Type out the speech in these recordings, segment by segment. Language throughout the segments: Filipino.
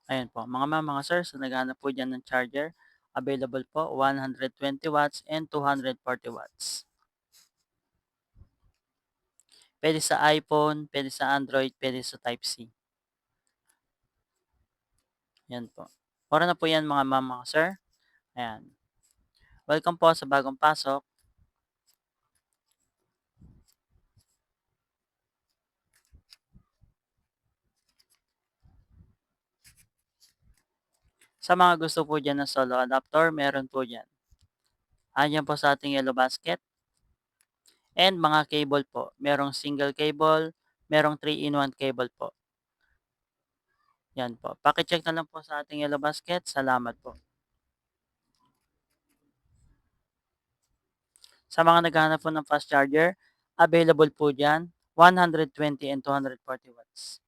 Ayan po, mga ma'am, mga sir, sa naghahanap po diyan ng charger, available po 120 watts and 240 watts. Puwede sa iPhone, puwede sa Android, puwede sa Type-C, 'yan po. Mura na po 'yan mga ma'am, mga sir, ayan. Welcome po sa bagong pasok. Sa mga gusto po diyan ng solo adapter, meron po diyan. Andiyan po sa ating yellow basket and mga cable po. Merong single cable, merong 3-in-1 cable po. 'Yan po. Paki-check na lang po sa ating yellow basket. Salamat po. Sa mga naghahanap po ng fast charger, available po diyan 120 and 240 watts.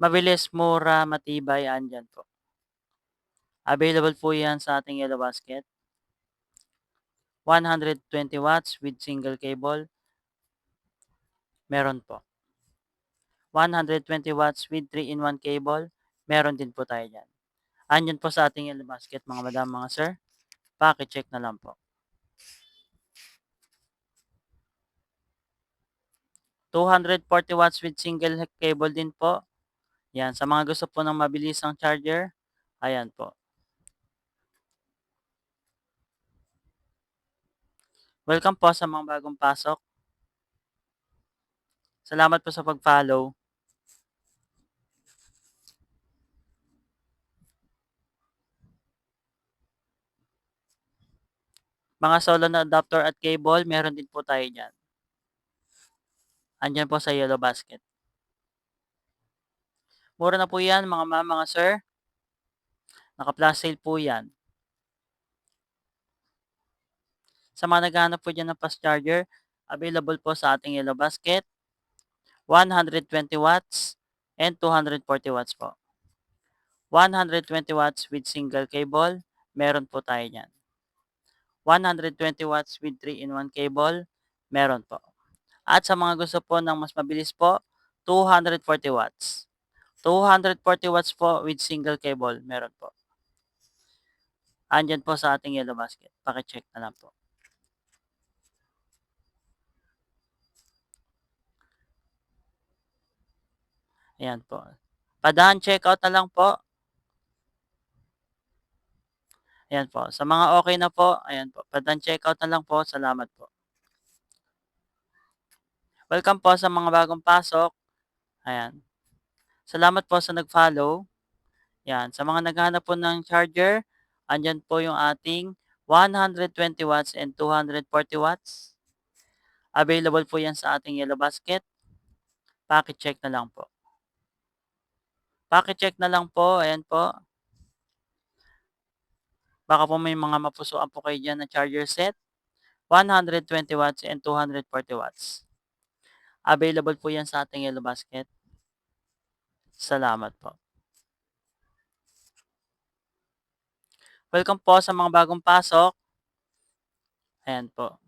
Mabilis, mura, matibay, andiyan po. Available po 'yan sa ating yellow basket. 120 watts with single cable, meron po. 120 watts with 3-in-1 cable, meron din po tayo diyan. Andiyan po sa ating yellow basket mga madam, mga sir. Paki-check na lang po. 240 watts with single cable din po. 'Yan, sa mga gusto po ng mabilisang charger, ayan po. Welcome po sa mga bagong pasok. Salamat po sa pag-follow. Mga solo na adapter at cable, meron din po tayo diyan. Andiyan po sa yellow basket. Mura na po 'yan mga ma'am, mga sir. Naka-flash sale po 'yan. Sa mga naghahanap po diyan ng fast charger, available po sa ating yellow basket, 120 watts and 240 watts po. 120 watts with single cable, meron po tayo niyan. 120 watts with 3-in-1 cable, meron po. At sa mga gusto po ng mas mabilis po, 240 watts. 240 watts po with single cable, meron po. Andiyan po sa ating yellow basket. Paki-check na lang po. Ayan po. Padaan checkout na lang po. Ayan po. Sa mga okay na po, ayan po. Padaan checkout na lang po. Salamat po. Welcome po sa mga bagong pasok. Ayan. Salamat po sa nag-follow. Yan, sa mga naghahanap po ng charger, andiyan po yung ating 120 watts and 240 watts. Available po yan sa ating yellow basket. Paki-check na lang po. Paki-check na lang po, ayan po. Baka po may mga mapusuan po kayo dyan na charger set. 120 watts and 240 watts. Available po yan sa ating yellow basket. Salamat po. Welcome po sa mga bagong pasok. Ayan po.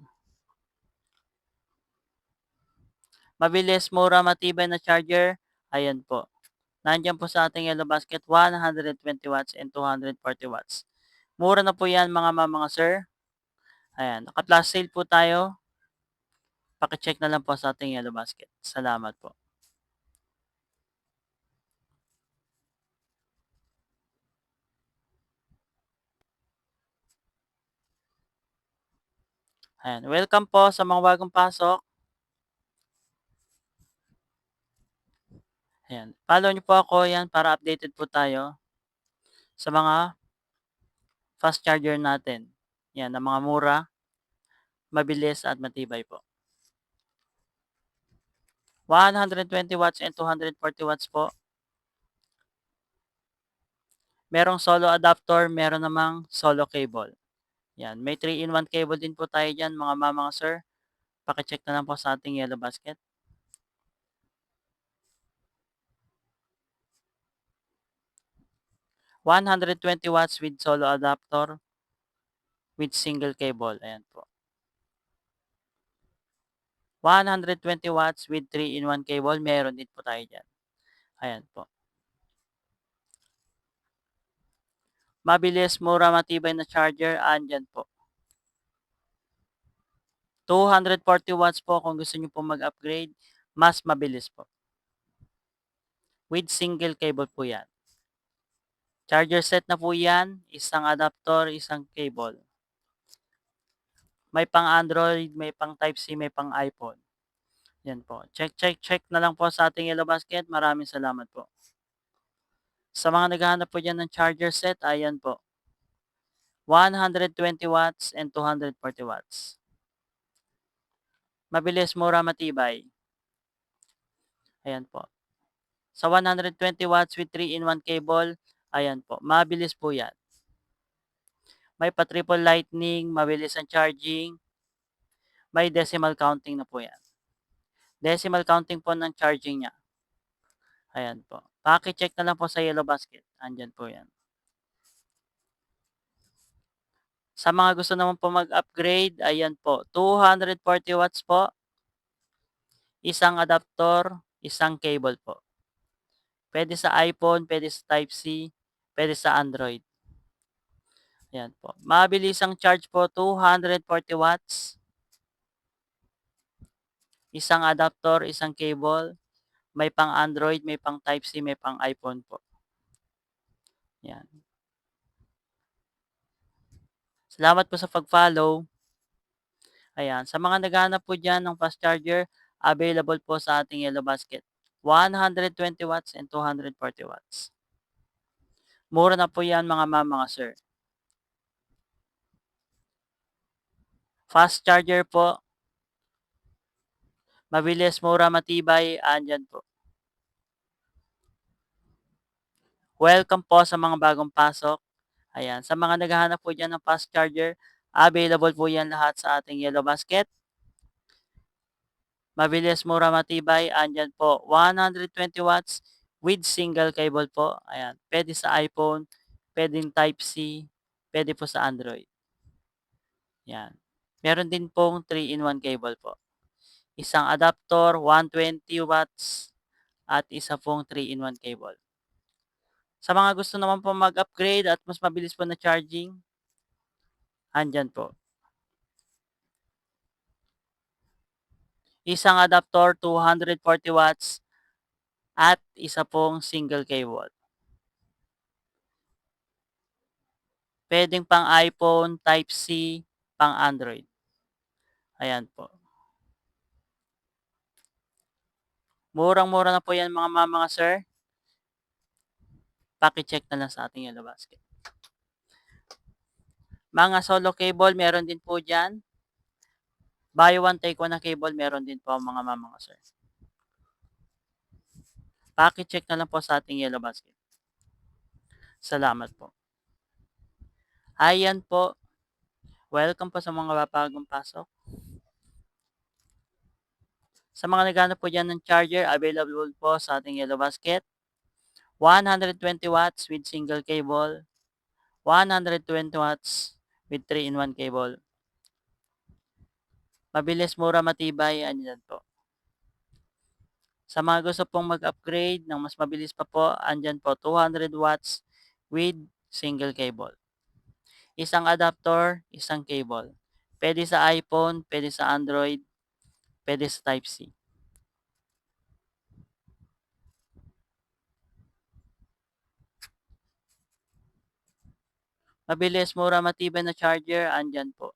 Mabilis, mura, matibay na charger. Ayan po. Nandiyan po sa ating yellow basket, 120 watts and 240 watts. Mura na po yan mga ma'am, mga sir. Ayan, naka-flash sale po tayo. Paki-check na lang po sa ating yellow basket. Salamat po. Ayan, welcome po sa mga bagong pasok. Ayan, follow niyo po ako yan para updated po tayo sa mga fast charger natin. Yan, na mga mura, mabilis at matibay po. 120 watts and 240 watts po. Merong solo adapter, meron namang solo cable. Yan, may 3-in-1 cable din po tayo diyan mga ma'am, mga sir. Paki-check na lang po sa ating yellow basket. 120 watts with solo adapter with single cable. Ayan po. 120 watts with 3-in-1 cable. Meron din po tayo diyan. Ayan po. Mabilis, mura, matibay na charger, andyan po. 240 watts po kung gusto niyo po mag-upgrade, mas mabilis po. With single cable po yan. Charger set na po yan, isang adapter, isang cable. May pang Android, may pang Type-C, may pang iPhone. Yan po. Check na lang po sa ating Yellow Basket. Maraming salamat po. Sa mga naghahanap po dyan ng charger set, ayan po. 120 watts and 240 watts. Mabilis, mura, matibay. Ayan po. Sa 120 watts with 3-in-1 cable, ayan po. Mabilis po yan. May pa triple lightning, mabilis ang charging. May decimal counting na po yan. Decimal counting po ng charging niya. Ayan po. Paki-check na lang po sa Yellow Basket. Andyan po yan. Sa mga gusto naman po mag-upgrade, ayan po. 240 watts po. Isang adapter, isang cable po. Pwede sa iPhone, pwede sa Type-C, pwede sa Android. Ayan po. Mabilis ang charge po, 240 watts. Isang adapter, isang cable. May pang Android, may pang Type-C, may pang iPhone po. Yan. Salamat po sa pag-follow. Ayan. Sa mga naghahanap po dyan ng fast charger, available po sa ating Yellow Basket. 120 watts and 240 watts. Mura na po yan mga ma'am, mga sir. Fast charger po. Mabilis, mura, matibay. Andyan po. Welcome po sa mga bagong pasok. Ayan. Sa mga naghahanap po dyan ng fast charger, available po yan lahat sa ating Yellow Basket. Mabilis, mura, matibay. Andyan po. 120 watts with single cable po. Ayan. Pwede sa iPhone, pwedeng Type-C, pwede po sa Android. Yan. Meron din pong 3-in-1 cable po. Isang adapter, 120 watts, at isa pong 3-in-1 cable. Sa mga gusto naman po mag-upgrade at mas mabilis po na charging, andyan po. Isang adapter, 240 watts, at isa pong single cable. Pwedeng pang iPhone, Type-C, pang Android. Ayan po. Murang-mura na po yan mga mama, mga sir. Paki-check na lang sa ating Yellow Basket. Mga solo cable, meron din po dyan. Buy one, take one na cable, meron din po mga mama, mga sir. Paki-check na lang po sa ating Yellow Basket. Salamat po. Ayan po. Welcome po sa mga bagong pasok. Sa mga naghanap po dyan ng charger, available po sa ating Yellow Basket. 120 watts with single cable. 120 watts with 3-in-1 cable. Mabilis, mura, matibay. Andyan po. Sa mga gusto pong mag-upgrade ng mas mabilis pa po, andyan po 200 watts with single cable. Isang adapter, isang cable. Pwede sa iPhone, pwede sa Android, pwede sa Type-C. Mabilis, mura, matibay na charger, andyan po.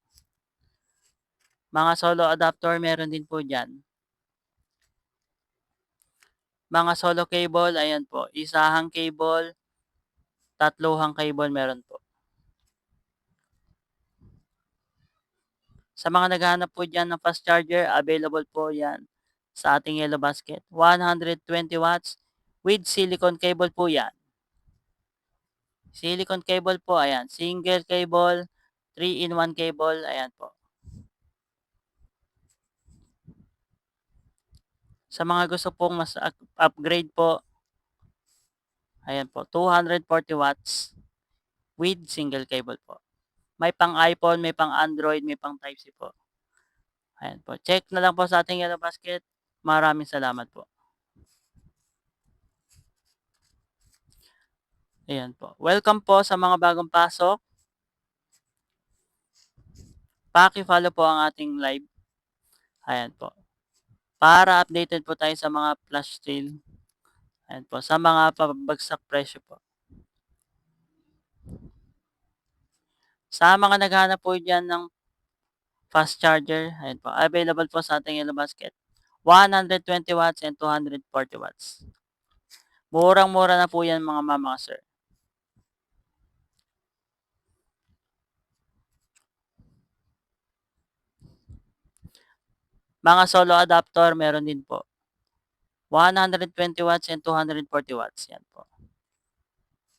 Mga solo adapter, meron din po dyan. Mga solo cable, ayan po. Isahang cable, tatluhang cable, meron po. Sa mga naghahanap po dyan ng fast charger, available po yan sa ating Yellow Basket. 120 watts with silicone cable po yan. Silicone cable po, ayan. Single cable, 3-in-1 cable, ayan po. Sa mga gusto pong mas upgrade po, ayan po, 240 watts with single cable po. May pang iPhone, may pang Android, may pang Type-C po. Ayan po. Check na lang po sa ating Yellow Basket. Maraming salamat po. Ayan po. Welcome po sa mga bagong pasok. Paki-follow po ang ating live. Ayan po. Para updated po tayo sa mga flash sale. Ayan po, sa mga pabagsak presyo po. Sa mga naghahanap po diyan ng fast charger, ayan po, available po sa ating Yellow Basket. 120 watts and 240 watts. Murang-mura na po yan mga mama, sir. Mga solo adapter, meron din po. 120 watts and 240 watts. Yan po.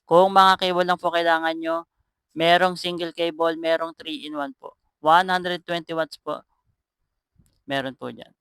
Kung mga cable lang po kailangan nyo, merong single cable, merong 3-in-1 po. 120 watts po. Meron po dyan.